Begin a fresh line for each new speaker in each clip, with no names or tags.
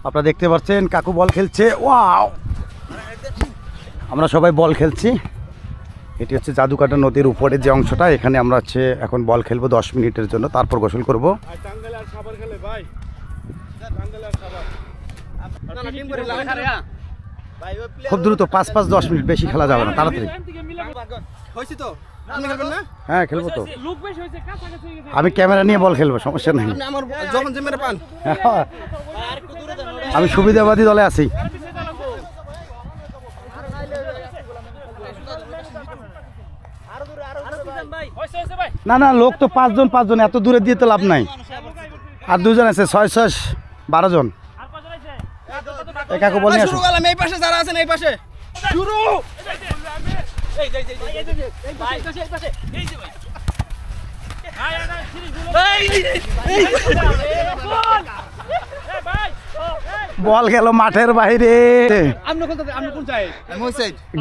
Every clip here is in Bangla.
আপনারা দেখতে পাচ্ছেন কাকু বল খেলছে। ওয়াও, আমরা সবাই বল খেলছি। এটি হচ্ছে জাদুকাটা নদীর উপরের যে অংশটা, এখানে আমরা হচ্ছে এখন বল খেলবো 10 মিনিটের জন্য, তারপর গোসল করব। খুব দ্রুত 5-10 মিনিট, বেশি খেলা যাবে না, তাড়াতাড়ি। হ্যাঁ খেলবো তো, আমি ক্যামেরা নিয়ে বল খেলবো, সমস্যা নেই। আমি সুবিধাবাদী দলে আছি। না না, লোক তো 5 জন, এত দূরে দিয়ে তো লাভ নাই। আর 2 জন আছে, 6-12 জন। কাকু বল নিয়ে আসো।
এই পাশে যারা আছেন এই পাশে শুরু।
বল গেল মাঠের বাইরে।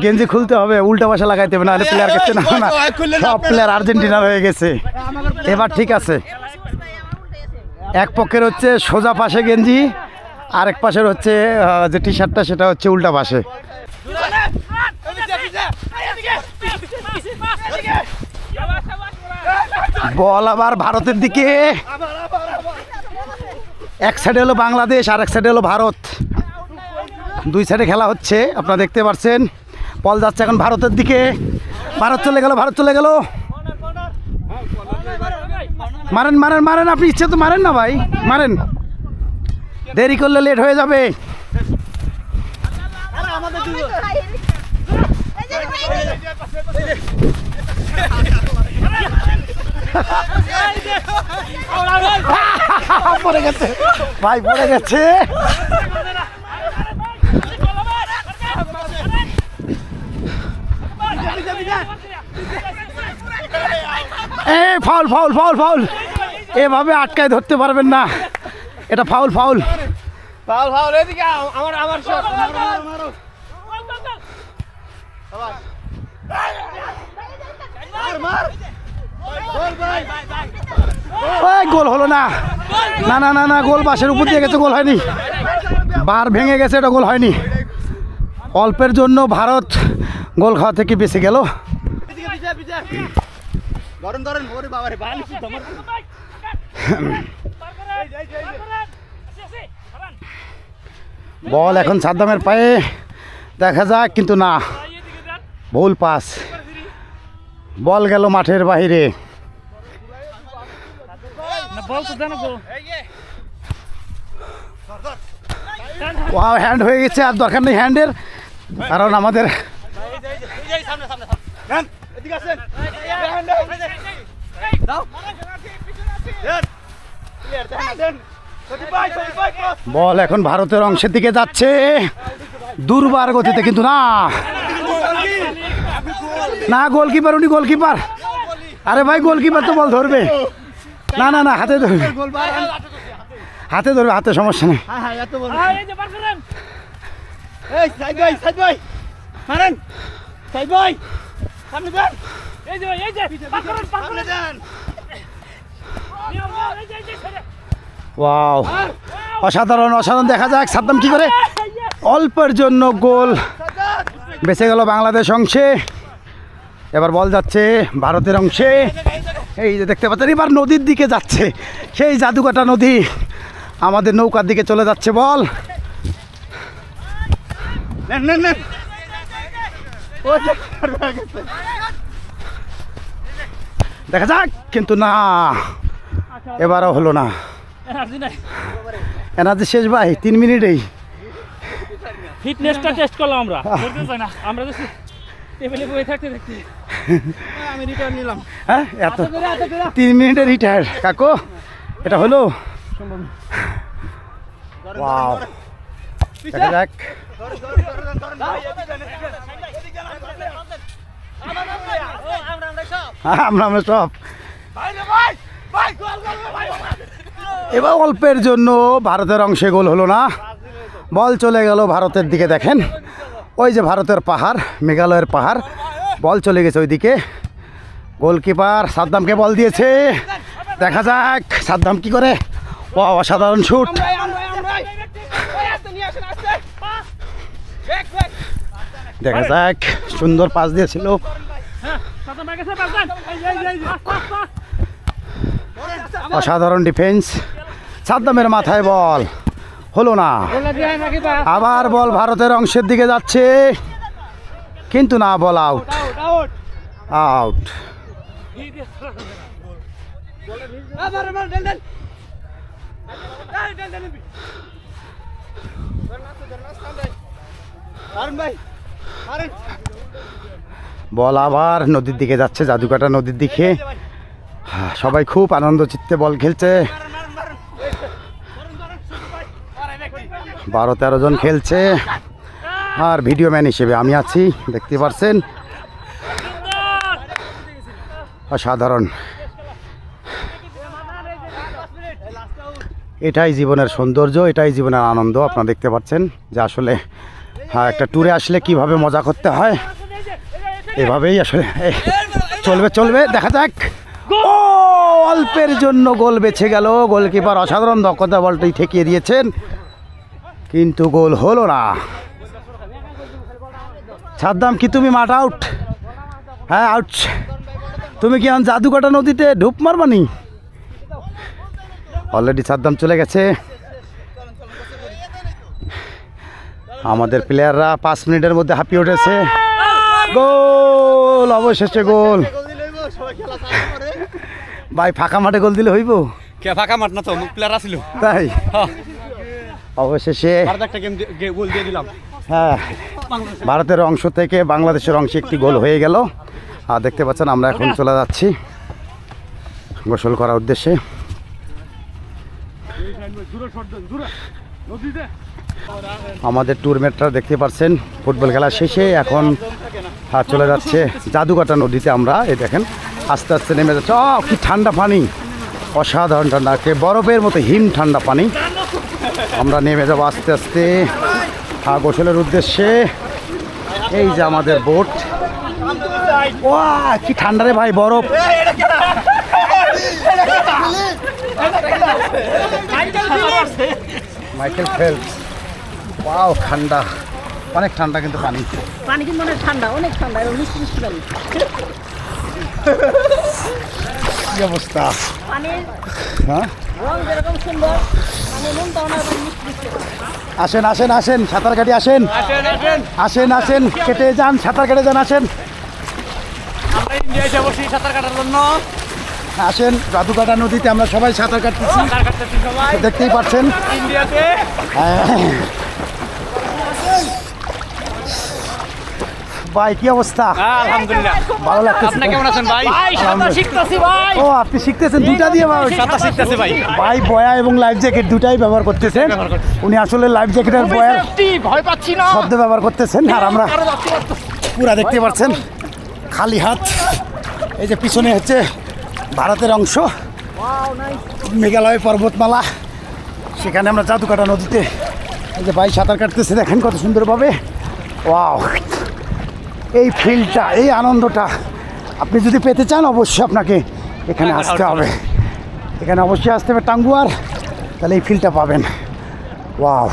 গেঞ্জি খুলতে হবে, উল্টা পাশা লাগাইতে হবে, নাহলে প্লেয়ার কাছে না। সব প্লেয়ার আর্জেন্টিনার হয়ে গেছে। এবার ঠিক আছে, এক পক্ষের হচ্ছে সোজা পাশে গেঞ্জি, আরেক পাশের হচ্ছে যে টি শার্টটা সেটা হচ্ছে উল্টা পাশে। বল আবার ভারতের দিকে। এক সাইডে হলো বাংলাদেশ আর এক সাইডে হলো ভারত, 2 সাইডে খেলা হচ্ছে, আপনারা দেখতে পাচ্ছেন। বল যাচ্ছে এখন ভারতের দিকে। ভারত চলে গেল, ভারত চলে গেল। মারেন মারেন মারেন, আপনি ইচ্ছে তো মারেন না ভাই, মারেন, দেরি করলে লেট হয়ে যাবে। পড়ে গেছে ভাই, পড়ে গেছে। ফাউল ফাউল ফাউল ফাউল, এভাবে আটকায় ধরতে পারবেন না, এটা ফাউল ফাউল
ফাউল ফাউল। এদিকে আমার আমার শট মারো।
গোল হলো না, না না না না, গোল বাসের উপর দিয়ে গেছে, গোল হয়নি, বার ভেঙে গেছে, এটা গোল হয়নি। অল্পের জন্য ভারত গোল খাওয়া থেকে বেঁচে গেল। বল এখন সাদ্দামের পায়ে, দেখা যাক, কিন্তু না, ভুল পাস, বল গেল মাঠের বাইরে। ওয়াও, হ্যান্ড হয়ে গেছে, আর দরকার নেই হ্যান্ডের, কারণ আমাদের বল এখন ভারতের অংশের দিকে যাচ্ছে দুর্বার গতিতে, কিন্তু না না, গোলকিপার, উনি গোলকিপার। আরে ভাই, গোলকিপার তো বল ধরবে। না না না, হাতে ধরবে, হাতে ধরবে, হাতে সমস্যা নেই। ওয়াও, অসাধারণ অসাধারণ, দেখা যাক সাদ্দাম কি করে। অল্পের জন্য গোল বেঁচে গেল বাংলাদেশ অংশে। এবার বল যাচ্ছে ভারতের অংশে, এই যে দেখতে পাচ্ছেন, এবার নদীর দিকে যাচ্ছে, সেই জাদুকাটা নদী, আমাদের নৌকার দিকে চলে যাচ্ছে বল। দেখা যাক, কিন্তু না, এবারও হলো না, এনার্জি শেষ ভাই, 3 মিনিটেই।
ফিটনেসটা টেস্ট করলাম আমরা, আমরা টেবিলে বসে থাকতে থাকতে আমি রিটায়ার নিলাম।
হ্যাঁ, এত 3 মিনিটে রিটায়ার কাকু, এটা হলো। ওয়াও, দেখা যাক। আমরা সব এবার অল্পের জন্য ভারতের অংশে গোল হলো না, বল চলে গেল ভারতের দিকে। দেখেন ওই যে ভারতের পাহাড়, মেঘালয়ের পাহাড়, বল চলে গেছে ওইদিকে। গোলকিপার সাদ্দামকে বল দিয়েছে, দেখা যাক সাদ্দাম কি করে। ও অসাধারণ শুট, দেখা যাক, সুন্দর পাস দিয়েছিল।
সাদ্দাম ভাই গেছে, পাস দেন।
অসাধারণ ডিফেন্স, সাদ্দামের মাথায় বল, হলো না। আবার বল ভারতের অংশের দিকে যাচ্ছে, কিন্তু না, বল আউট। আউট। বল আবার নদীর দিকে যাচ্ছে, জাদুকাটা নদীর দিকে। সবাই খুব আনন্দ চিত্তে বল খেলছে। 12-13 জন খেলছে, আর ভিডিও ম্যান হিসেবে আমি আছি, দেখতে পাচ্ছেন। অসাধারণ। এটাই জীবনের সৌন্দর্য, এটাই জীবনের আনন্দ। আপনারা দেখতে পাচ্ছেন যে আসলে একটা ট্যুরে আসলে কিভাবে মজা করতে হয়, এভাবেই আসলে চলবে। দেখা যাক। ও, অল্পের জন্য গোল বেঁচে গেল। গোলকিপার অসাধারণ দক্ষতা, বলটি ঠেকিয়ে দিয়েছেন, কিন্তু গোল হলো না। সাদ্দাম, কি তুমি মাঠ আউট? হ্যাঁ, আউট। তুমি কি এখন জাদুকাটা নদীতে ডুব মারবানি? অলরেডি সাদ্দাম চলে গেছে। আমাদের প্লেয়াররা 5 মিনিটের মধ্যে হাঁপিয়ে উঠেছে। গোল, অবশেষে গোল। ভাই, ফাঁকা মাঠে গোল দিলে হইব?
কে ফাঁকা মাঠ না তো, প্লেয়ার আসিল
তাই অবশেষে
একটা গোল দিয়ে দিলাম।
হ্যাঁ, ভারতের অংশ থেকে বাংলাদেশের অংশে একটি গোল হয়ে গেল। আর দেখতে পাচ্ছেন আমরা এখন চলে যাচ্ছি গোসল করার উদ্দেশ্যে। আমাদের ট্যুরমেটরা দেখতে পাচ্ছেন ফুটবল খেলা শেষে এখন চলে যাচ্ছে জাদুকাটা নদীতে। আমরা এই দেখেন আস্তে আস্তে নেমে যাচ্ছে। কি ঠান্ডা পানি, অসাধারণ ঠান্ডা, বরফের মতো হিম ঠান্ডা পানি। আমরা নেমে যাবো আস্তে আস্তে গোসলের উদ্দেশ্যে। এই যে আমাদের বোট। কি ঠান্ডা রে ভাই, বরফ। Michael Phelps. ওয়াও, ঠান্ডা, অনেক ঠান্ডা কিন্তু পানি।
পানি কিন্তু অনেক ঠান্ডা, অনেক ঠান্ডা, এবং মিষ্টি মিষ্টি পানি।
কি অবস্থা?
পানির
হ্যাঁ,
রং যেরকম সুন্দর, মানে নুনটাও না, এবং মিষ্টি মিষ্টি।
আসেন আসেন আসেন, সাঁতার কাটি আসেন, আসেন আসেন, কেটে যান, সাঁতার কেটে যান, আসেন।
আমরা ইন্ডিয়া এসে বসি সাঁতার কাটার জন্য।
আসেন, জাদুকাটা নদীতে আমরা সবাই সাঁতার কাটতেছি,
সাঁতার কাটতেছি সবাই
দেখতেই পাচ্ছেন।
ইন্ডিয়াতে।
ভাই, কি অবস্থা?
আলহামদুলিল্লাহ,
ভালো লাগতেছে।
আপনি কেমন আছেন ভাই?
সাঁতার শিখতেছি ভাই।
ও, আপনি শিখতেছেন দুইটা দিয়ে?
সাঁতার শিখতেছি ভাই।
ভাই, বয়া এবং লাইফ জ্যাকেট দুটাই ব্যবহার করতেছেন। উনি আসলে লাইফ জ্যাকেটের বয়ার
ভয় পাচ্ছি না।
শব্দ ব্যবহার করতেছেন, আর আমরা পুরা দেখতে পাচ্ছেন খালি হাত। এই যে পিছনে হচ্ছে ভারতের অংশ, মেঘালয় পর্বতমালা, সেখানে আমরা জাদুকাটা নদীতে। এই যে ভাই সাঁতার কাটতেছে, দেখেন কত সুন্দরভাবে। ওয়াও, এই ফিলটা, এই আনন্দটা আপনি যদি পেতে চান অবশ্যই আপনাকে এখানে আসতে হবে। এখানে অবশ্যই আসতে হবে টাঙ্গুয়ার, তাহলে এই ফিলটা পাবেন। ওয়াও।